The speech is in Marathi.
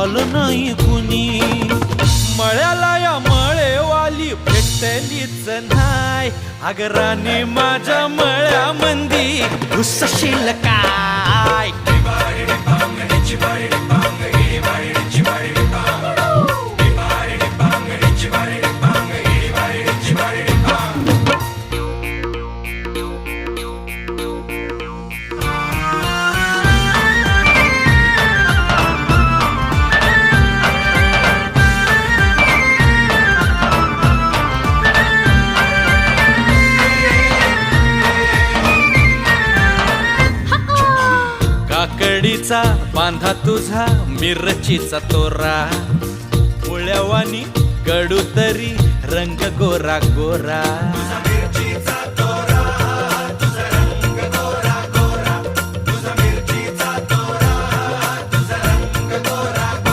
आलं नाही कुणी. मळ्याला या मळेवाली भेटलीच नाय. अग राणी माझ्या मळ्यामंदी घुसशील काय. काकडीचा बांधा तुझा मिरचीचा तोरा. मुळ्यावानी कडू तरी रंग गोरा गोरा.